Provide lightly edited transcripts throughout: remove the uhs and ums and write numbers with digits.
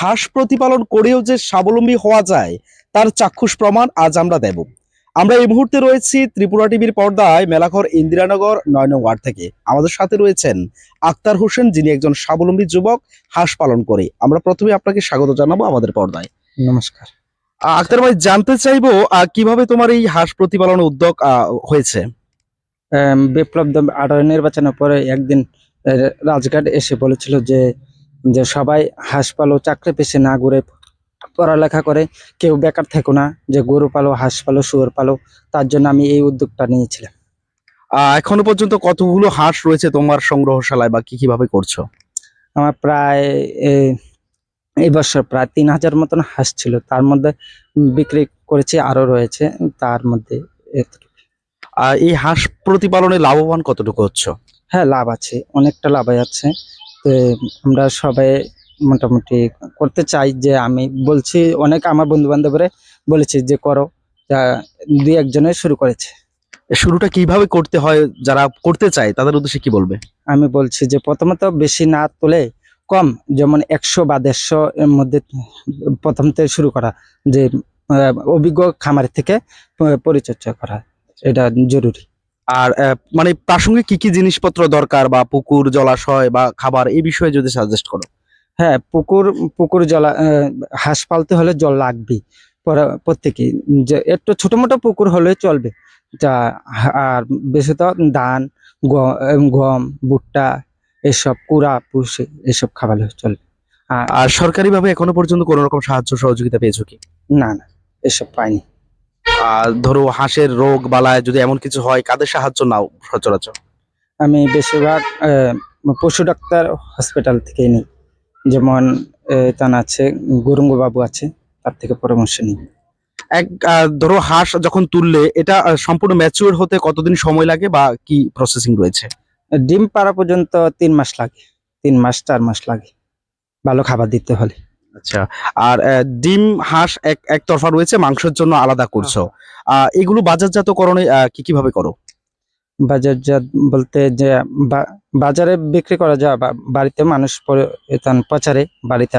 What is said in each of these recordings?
হাঁস প্রতিপালন করেও যে স্বাবলম্বী হওয়া যায় তার চাক্ষুষ প্রমাণ আজ আমরা দেব। আমরা এই মুহূর্তে রয়েছি ত্রিপুরা টিভির পর্দায় মেলাঘর ইন্দিরানগর ৯ নং ওয়ার্ড থেকে। আমাদের সাথে রয়েছেন আক্তার হোসেন, যিনি একজন স্বাবলম্বী যুবক হাঁস পালন করে। আমরা প্রথমে আপনাকে স্বাগত জানাবো আমাদের পর্দায়। নমস্কার। আক্তার ভাই, জানতে চাইবো কিভাবে তোমার এই হাঁস প্রতিপালনের উদ্যোগ হয়েছে? বিপ্লব দেব 18 নির্বাচনের পরে একদিন রাজঘাট এসে বলেছিল যে যে সবাই হাঁস পালো, চাকরি পেশে না ঘুরে পড়ালেখা করে কেউ বেকার থেকো না, যে গরু পালো, হাঁস পালো, শুয়োর পালো। তার জন্য আমি এই উদ্যোগটা নিয়েছিলাম। এখনো পর্যন্ত কতগুলো হাঁস রয়েছে তোমার সংগ্রহশালায় বা কি কিভাবে করছো? আমার প্রায় এই বছর প্রায় 3000 মতন হাঁস ছিল, তার মধ্যে বিক্রি করেছি, আরো রয়েছে তার মধ্যে এতটুকু। এই হাঁস প্রতিপালনে লাভবান কতটুকু হচ্ছে? হ্যাঁ, লাভ আছে, অনেকটা লাভ আছে। তো আমরা সবাই মোটামুটি করতে চাই, যে আমি বলছি অনেক আমার বন্ধু বান্ধবরে বলেছি যে করো, তা দুই একজনে শুরু করেছে। শুরুটা কিভাবে করতে হয়, যারা করতে চায় তাদের উদ্দেশ্যে কি বলবে? আমি বলছি যে প্রথমত বেশি না তুলে কম, যেমন 100 বা 150 এর মধ্যে প্রথম থেকে শুরু করা, যে অভিজ্ঞ খামার থেকে পরিচর্যা করা, এটা জরুরি। আর মানে প্রাসঙ্গিক কি কি জিনিসপত্র দরকার, বা পুকুর, জলাশয় বা খাবার, এই বিষয়ে যদি সাজেস্ট করো। হ্যাঁ, পুকুর পুকুর জল, হাঁস পালতে হলে জল লাগবেই প্রত্যেকেই। যে একটু ছোট মোটো পুকুর হলে চলবে। যা আর বেশি তো ধান, গম, ভুট্টা, এসব কুড়া পুষে এসব খাওয়ালে চলবে। আর আর সরকারিভাবে এখনো পর্যন্ত কোনো রকম সাহায্য সহযোগিতা পেয়েছো কি? না না, এসব পাইনি। আর ধরো হাঁসের রোগ বালায় যদি এমন কিছু হয়, কাদের সাহায্য নাও সচরাচর? আমি বেশিরভাগ পশু ডাক্তার হসপিটাল থেকেই নিই। যেমন তার আছে গুরুঙ্গ বাবু আছে, তার থেকে পরামর্শ নিই। ধরো হাঁস যখন তুললে এটা সম্পূর্ণ ম্যাচিউর হতে কতদিন সময় লাগে বা কি প্রসেসিং রয়েছে? ডিম পাড়া পর্যন্ত 3 মাস লাগে, 3 মাস 4 মাস লাগে ভালো খাবার দিতে হলে। আচ্ছা। আর ডিম হাঁস একতরফা রয়েছে, মাংসের জন্য আলাদা করছো। এগুলো বাজারজাতকরণে কি কিভাবে করো? বাজারজাত বলতে যে বাজারে বিক্রি করা যায়, বা বাড়িতে মানুষ প্রচারে বাড়িতে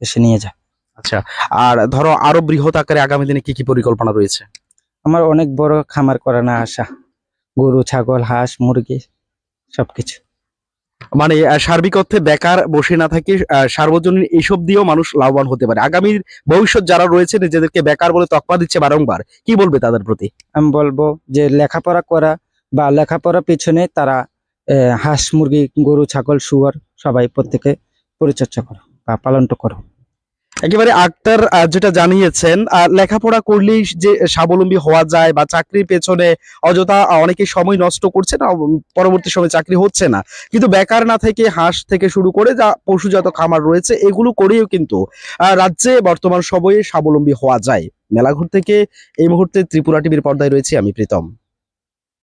এসে নিয়ে যায়। আচ্ছা। আর ধরো আরো বৃহৎ আকারে আগামী দিনে কি কি পরিকল্পনা রয়েছে? আমার অনেক বড় খামার করা না আশা, গরু, ছাগল, হাঁস, মুরগি সবকিছু। মানে সার্বিক অর্থে বেকার বসে না থাকে, সার্বজনীন এইসব দিয়েও মানুষ লাভবান হতে পারে। আগামীর ভবিষ্যৎ যারা রয়েছে, নিজেদেরকে বেকার বলে তকমা দিচ্ছে বারংবার, কি বলবে তাদের প্রতি? আমি বলবো যে লেখাপড়া করা, বা লেখাপড়ার পিছনে তারা হাঁস, মুরগি, গরু, ছাগল, শুয়োর সবাই প্রত্যেকে পরিচর্যা করো বা পালন করো। একেবারে আক্তার যেটা জানিয়েছেন, লেখাপড়া করলেই যে স্বাবলম্বী হওয়া যায় বা চাকরির পেছনে অযথা অনেকে সময় নষ্ট করছে না, পরবর্তী সময় চাকরি হচ্ছে না, কিন্তু বেকার না থেকে হাঁস থেকে শুরু করে যা পশুজাত খামার রয়েছে এগুলো করেও কিন্তু রাজ্যে বর্তমান সময়ে স্বাবলম্বী হওয়া যায়। মেলাঘর থেকে এই মুহূর্তে ত্রিপুরা টিভির পর্দায় রয়েছে আমি প্রীতম।